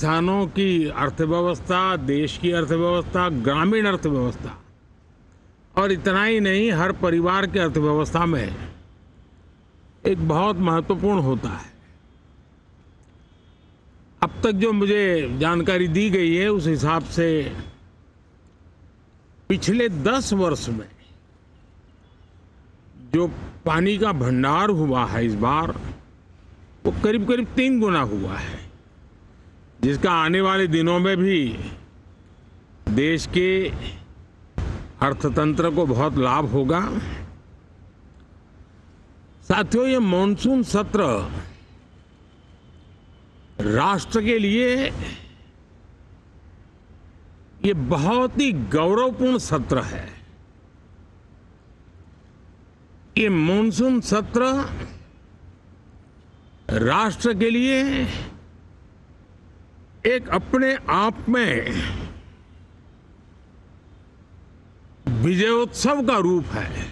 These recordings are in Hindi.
किसानों की अर्थव्यवस्था, देश की अर्थव्यवस्था, ग्रामीण अर्थव्यवस्था और इतना ही नहीं, हर परिवार की अर्थव्यवस्था में एक बहुत महत्वपूर्ण होता है। अब तक जो मुझे जानकारी दी गई है उस हिसाब से पिछले 10 वर्ष में जो पानी का भंडार हुआ है इस बार, वो करीब करीब 3 गुना हुआ है, जिसका आने वाले दिनों में भी देश के अर्थतंत्र को बहुत लाभ होगा। साथियों, ये मॉनसून सत्र राष्ट्र के लिए ये बहुत ही गौरवपूर्ण सत्र है। ये मॉनसून सत्र राष्ट्र के लिए एक अपने आप में विजयोत्सव का रूप है।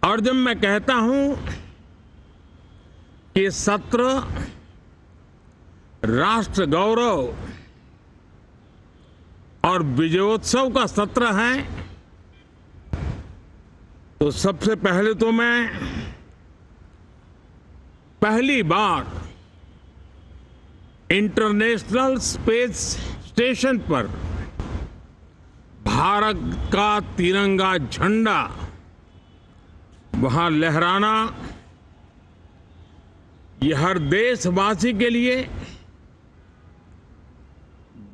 और जब मैं कहता हूं कि सत्र राष्ट्र गौरव और विजयोत्सव का सत्र है, तो सबसे पहले तो मैं पहली बार इंटरनेशनल स्पेस स्टेशन पर भारत का तिरंगा झंडा वहां लहराना, ये हर देशवासी के लिए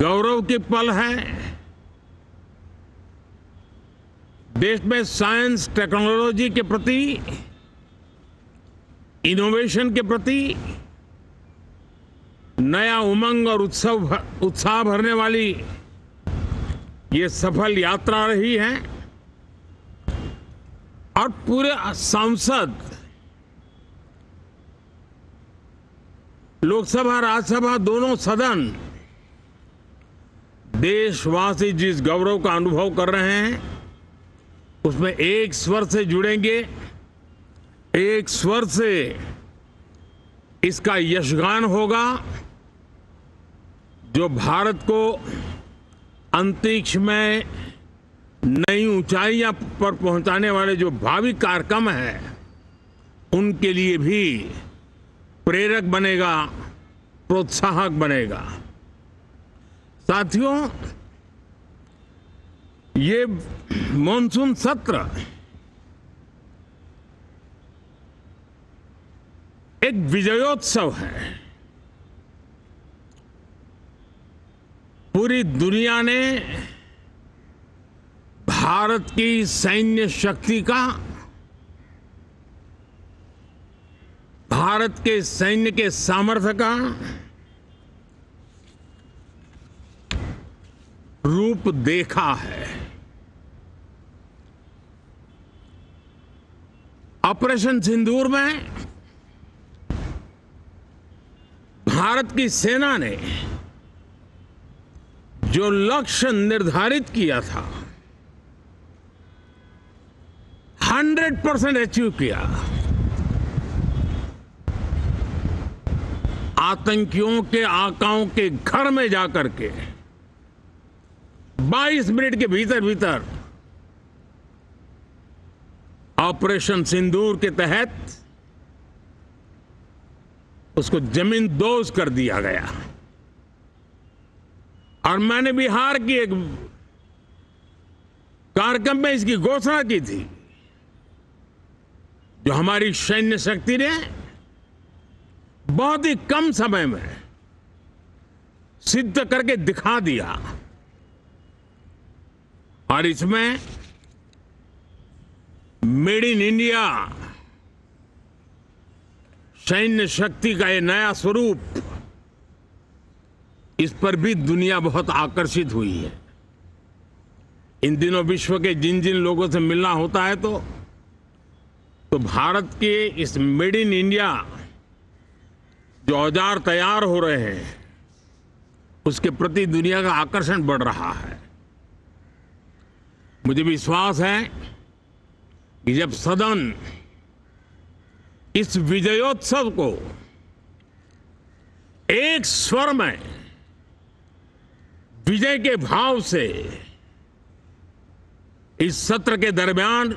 गौरव की पल है। देश में साइंस टेक्नोलॉजी के प्रति, इनोवेशन के प्रति नया उमंग और उत्साह भरने वाली ये सफल यात्रा रही है। और पूरे सांसद, लोकसभा राज्यसभा दोनों सदन, देशवासी जिस गौरव का अनुभव कर रहे हैं उसमें एक स्वर से जुड़ेंगे, एक स्वर से इसका यशगान होगा, जो भारत को अंतरिक्ष में नई ऊंचाइयां पर पहुंचाने वाले जो भावी कार्यक्रम हैं उनके लिए भी प्रेरक बनेगा, प्रोत्साहक बनेगा। साथियों, ये मॉनसून सत्र एक विजयोत्सव है। पूरी दुनिया ने भारत की सैन्य शक्ति का, भारत के सैन्य के सामर्थ्य का रूप देखा है। ऑपरेशन सिंदूर में भारत की सेना ने जो लक्ष्य निर्धारित किया था 100% अचीव किया। आतंकियों के आकाओं के घर में जाकर के 22 मिनट के भीतर भीतर ऑपरेशन सिंदूर के तहत उसको जमींदोज कर दिया गया। और मैंने बिहार की एक कार्यक्रम में इसकी घोषणा की थी, जो हमारी सैन्य शक्ति ने बहुत ही कम समय में सिद्ध करके दिखा दिया। और इसमें मेड इन इंडिया सैन्य शक्ति का ये नया स्वरूप, इस पर भी दुनिया बहुत आकर्षित हुई है। इन दिनों विश्व के जिन जिन लोगों से मिलना होता है तो भारत के इस मेड इन इंडिया जो औजार तैयार हो रहे हैं उसके प्रति दुनिया का आकर्षण बढ़ रहा है। मुझे विश्वास है कि जब सदन इस विजयोत्सव को एक स्वर में विजय के भाव से इस सत्र के दरमियान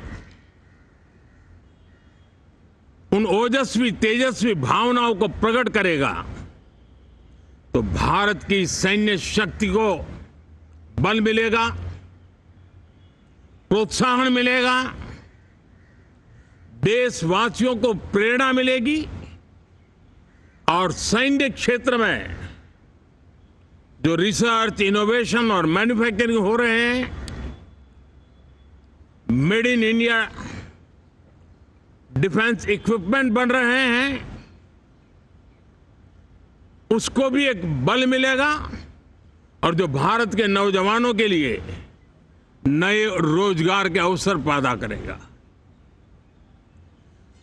उन ओजस्वी तेजस्वी भावनाओं को प्रकट करेगा तो भारत की सैन्य शक्ति को बल मिलेगा, प्रोत्साहन मिलेगा, देशवासियों को प्रेरणा मिलेगी और सैन्य क्षेत्र में जो रिसर्च, इनोवेशन और मैन्युफैक्चरिंग हो रहे हैं, made in India defence equipment बन रहे हैं, उसको भी एक बल मिलेगा और जो भारत के नौजवानों के लिए नए रोजगार के अवसर पैदा करेगा।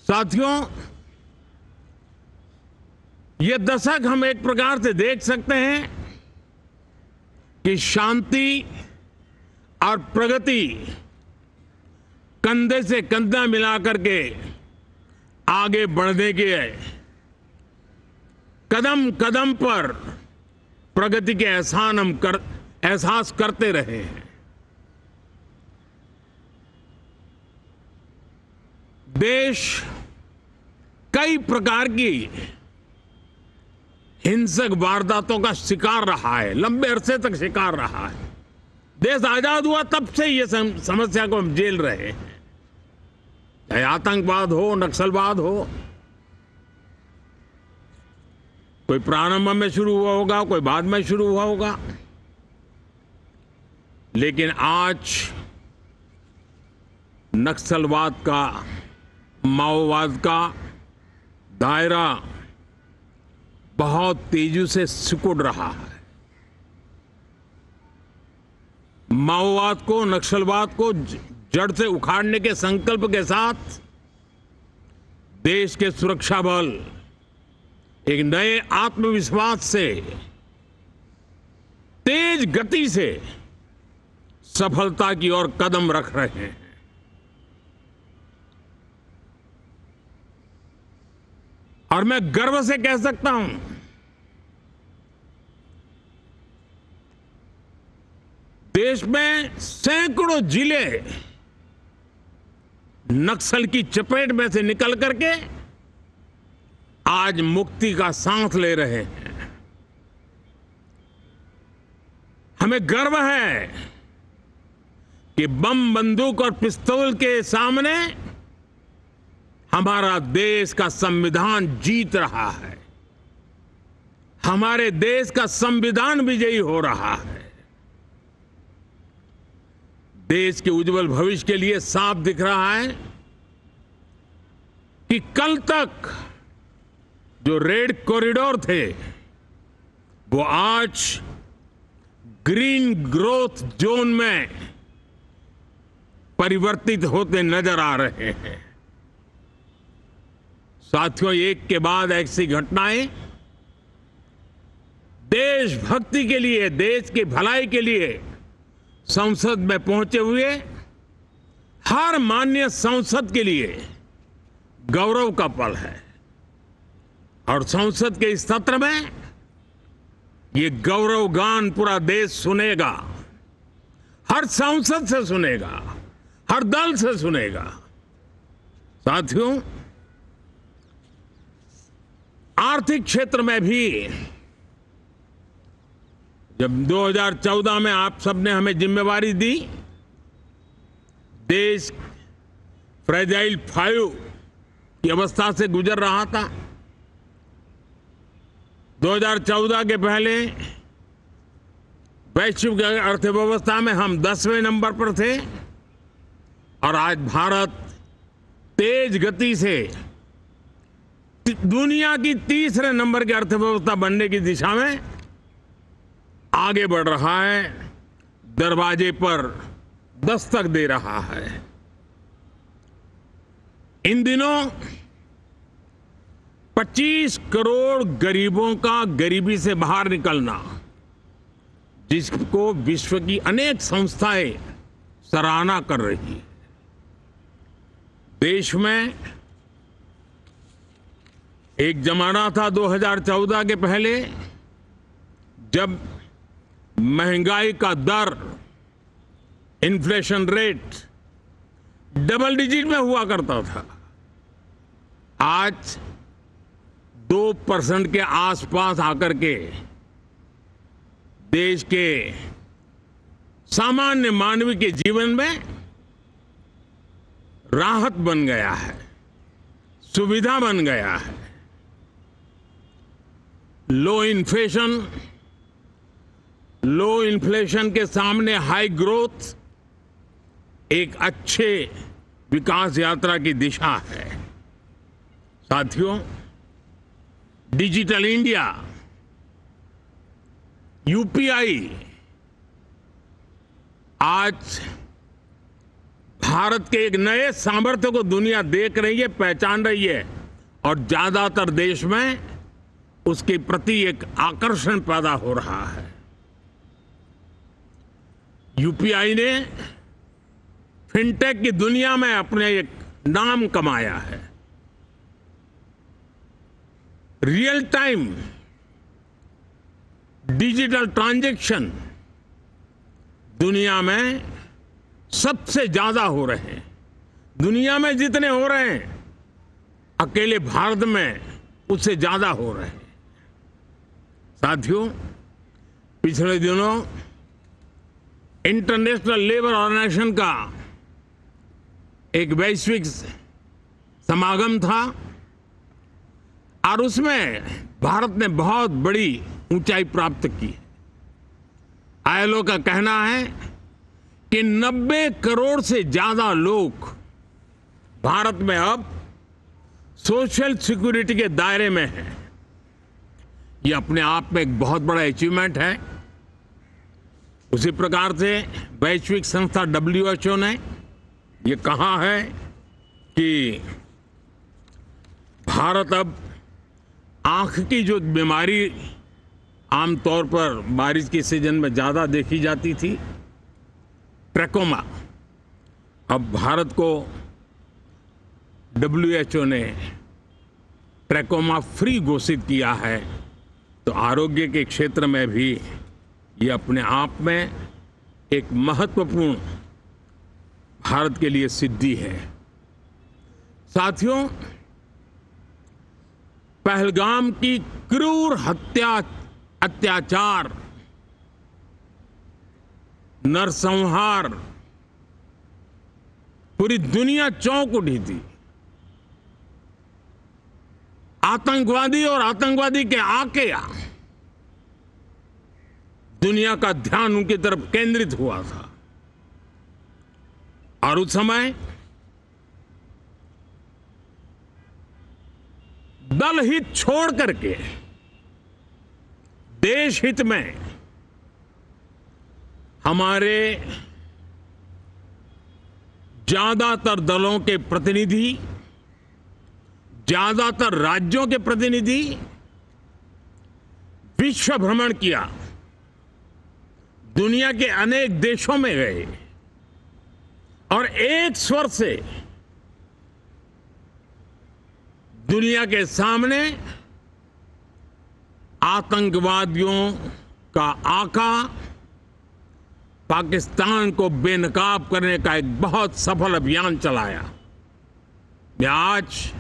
साथियों, ये दशक हम एक प्रकार से देख सकते हैं कि शांति और प्रगति कंधे से कंधा मिलाकर के आगे बढ़ने के कदम कदम पर प्रगति के एहसास करते रहे हैं। देश कई प्रकार की हिंसक वारदातों का शिकार रहा है, लंबे अरसे तक शिकार रहा है। देश आजाद हुआ तब से ये समस्या को हम झेल रहे हैं, चाहे आतंकवाद हो, नक्सलवाद हो। कोई प्रारंभ में शुरू हुआ होगा, कोई बाद में शुरू हुआ होगा, लेकिन आज नक्सलवाद का, माओवाद का दायरा बहुत तेजी से सिकुड़ रहा है। माओवाद को, नक्सलवाद को जड़ से उखाड़ने के संकल्प के साथ देश के सुरक्षा बल एक नए आत्मविश्वास से, तेज गति से सफलता की ओर कदम रख रहे हैं। और मैं गर्व से कह सकता हूं, देश में सैकड़ों जिले नक्सल की चपेट में से निकल करके आज मुक्ति का सांस ले रहे हैं। हमें गर्व है कि बम, बंदूक और पिस्तौल के सामने हमारा देश का संविधान जीत रहा है, हमारे देश का संविधान विजयी हो रहा है। देश के उज्जवल भविष्य के लिए साफ दिख रहा है कि कल तक जो रेड कॉरिडोर थे वो आज ग्रीन ग्रोथ जोन में परिवर्तित होते नजर आ रहे हैं। साथियों, एक के बाद ऐसी घटनाएं देशभक्ति के लिए, देश की भलाई के लिए संसद में पहुंचे हुए हर माननीय सांसद के लिए गौरव का पल है। और संसद के इस सत्र में ये गौरव गान पूरा देश सुनेगा, हर सांसद से सुनेगा, हर दल से सुनेगा। साथियों, आर्थिक क्षेत्र में भी जब 2014 में आप सबने हमें जिम्मेवारी दी, देश फ्रेजाइल 5 की अवस्था से गुजर रहा था। 2014 के पहले वैश्विक अर्थव्यवस्था में हम 10वें नंबर पर थे और आज भारत तेज गति से दुनिया की तीसरे नंबर की अर्थव्यवस्था बनने की दिशा में आगे बढ़ रहा है, दरवाजे पर दस्तक दे रहा है। इन दिनों 25 करोड़ गरीबों का गरीबी से बाहर निकलना, जिसको विश्व की अनेक संस्थाएं सराहना कर रही है। देश में एक जमाना था 2014 के पहले जब महंगाई का दर, इन्फ्लेशन रेट डबल डिजिट में हुआ करता था। आज 2% के आसपास आकर के देश के सामान्य मानवी के जीवन में राहत बन गया है, सुविधा बन गया है। लो इन्फ्लेशन के सामने हाई ग्रोथ एक अच्छे विकास यात्रा की दिशा है। साथियों, डिजिटल इंडिया, यूपीआई आज भारत के एक नए सामर्थ्य को दुनिया देख रही है, पहचान रही है और ज्यादातर देश में उसके प्रति एक आकर्षण पैदा हो रहा है। यूपीआई ने फिनटेक की दुनिया में अपने एक नाम कमाया है। रियल टाइम डिजिटल ट्रांजैक्शन दुनिया में सबसे ज्यादा हो रहे हैं। दुनिया में जितने हो रहे हैं, अकेले भारत में उससे ज्यादा हो रहे हैं। साथियों, पिछले दिनों इंटरनेशनल लेबर ऑर्गेनाइजेशन का एक वैश्विक समागम था और उसमें भारत ने बहुत बड़ी ऊंचाई प्राप्त की। आईएलओ का कहना है कि 90 करोड़ से ज्यादा लोग भारत में अब सोशल सिक्योरिटी के दायरे में हैं। ये अपने आप में एक बहुत बड़ा अचीवमेंट है। उसी प्रकार से वैश्विक संस्था WHO ने ये कहा है कि भारत अब आंख की जो बीमारी आमतौर पर बारिश के सीजन में ज्यादा देखी जाती थी, ट्रैकोमा, अब भारत को WHO ने ट्रैकोमा फ्री घोषित किया है। तो आरोग्य के क्षेत्र में भी ये अपने आप में एक महत्वपूर्ण भारत के लिए सिद्धि है। साथियों, पहलगाम की क्रूर अत्याचार, नरसंहार पूरी दुनिया चौंक उठी थी। आतंकवादी और आतंकवादी के आके दुनिया का ध्यान उनकी तरफ केंद्रित हुआ था और उस समय दल हित छोड़ करके देश हित में हमारे ज्यादातर दलों के प्रतिनिधि, ज्यादातर राज्यों के प्रतिनिधि विश्व भ्रमण किया, दुनिया के अनेक देशों में गए और एक स्वर से दुनिया के सामने आतंकवादियों का आका पाकिस्तान को बेनकाब करने का एक बहुत सफल अभियान चलाया। मैं आज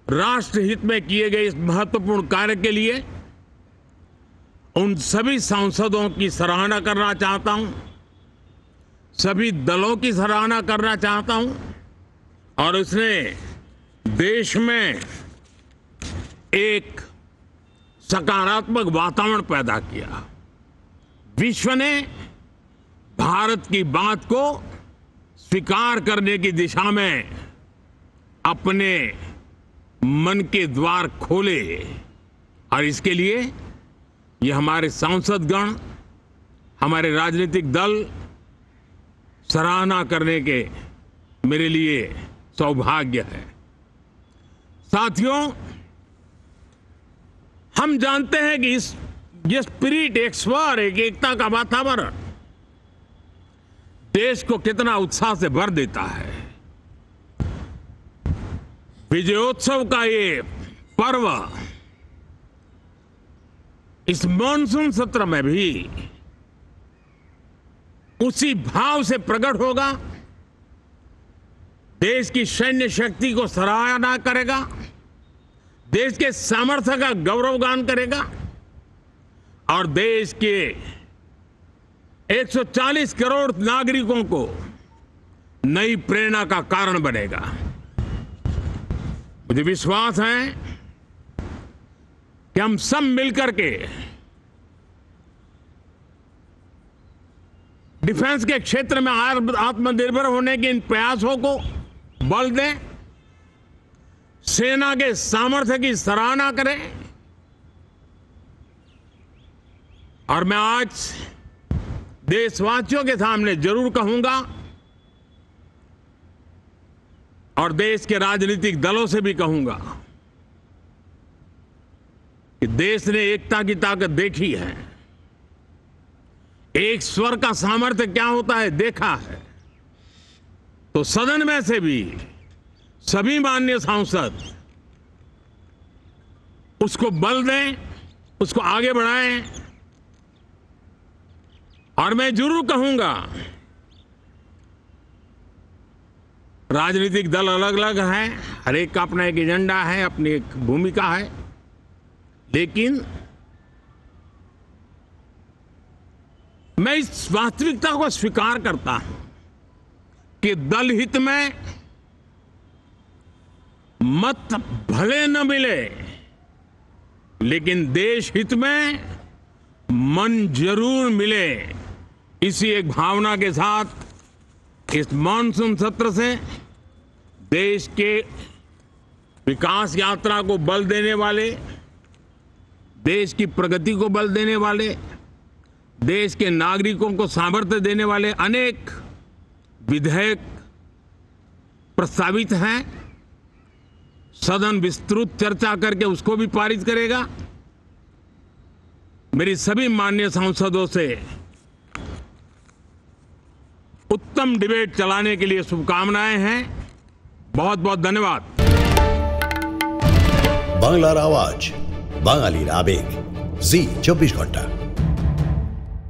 राष्ट्र हित में किए गए इस महत्वपूर्ण कार्य के लिए उन सभी सांसदों की सराहना करना चाहता हूं, सभी दलों की सराहना करना चाहता हूं और उसने देश में एक सकारात्मक वातावरण पैदा किया। विश्व ने भारत की बात को स्वीकार करने की दिशा में अपने मन के द्वार खोले और इसके लिए ये हमारे सांसदगण, हमारे राजनीतिक दल सराहना करने के मेरे लिए सौभाग्य है। साथियों, हम जानते हैं कि ये स्पिरिट, एक स्वर, एक एकता का वातावरण देश को कितना उत्साह से भर देता है। विजयोत्सव का ये पर्व इस मॉनसून सत्र में भी उसी भाव से प्रकट होगा। देश की सैन्य शक्ति को सराहना करेगा, देश के सामर्थ्य का गौरवगान करेगा और देश के 140 करोड़ नागरिकों को नई प्रेरणा का कारण बनेगा। मुझे विश्वास है कि हम सब मिलकर के डिफेंस के क्षेत्र में आत्मनिर्भर होने के इन प्रयासों को बल दें, सेना के सामर्थ्य की सराहना करें। और मैं आज देशवासियों के सामने जरूर कहूंगा और देश के राजनीतिक दलों से भी कहूंगा कि देश ने एकता की ताकत देखी है, एक स्वर का सामर्थ्य क्या होता है देखा है। तो सदन में से भी सभी माननीय सांसद उसको बल दें, उसको आगे बढ़ाएं। और मैं जरूर कहूंगा, राजनीतिक दल अलग अलग हैं, हर एक का अपना एक एजेंडा है, अपनी एक भूमिका है, लेकिन मैं इस वास्तविकता को स्वीकार करता हूं कि दल हित में मत भले न मिले, लेकिन देश हित में मन जरूर मिले। इसी एक भावना के साथ इस मॉनसून सत्र से देश के विकास यात्रा को बल देने वाले, देश की प्रगति को बल देने वाले, देश के नागरिकों को सामर्थ्य देने वाले अनेक विधेयक प्रस्तावित हैं। सदन विस्तृत चर्चा करके उसको भी पारित करेगा। मेरी सभी माननीय सांसदों से उत्तम डिबेट चलाने के लिए शुभकामनाएं हैं। बहुत बहुत धन्यवाद। বাংলার আওয়াজ, বাঙালির আবেগ, জি 24 ঘন্টা।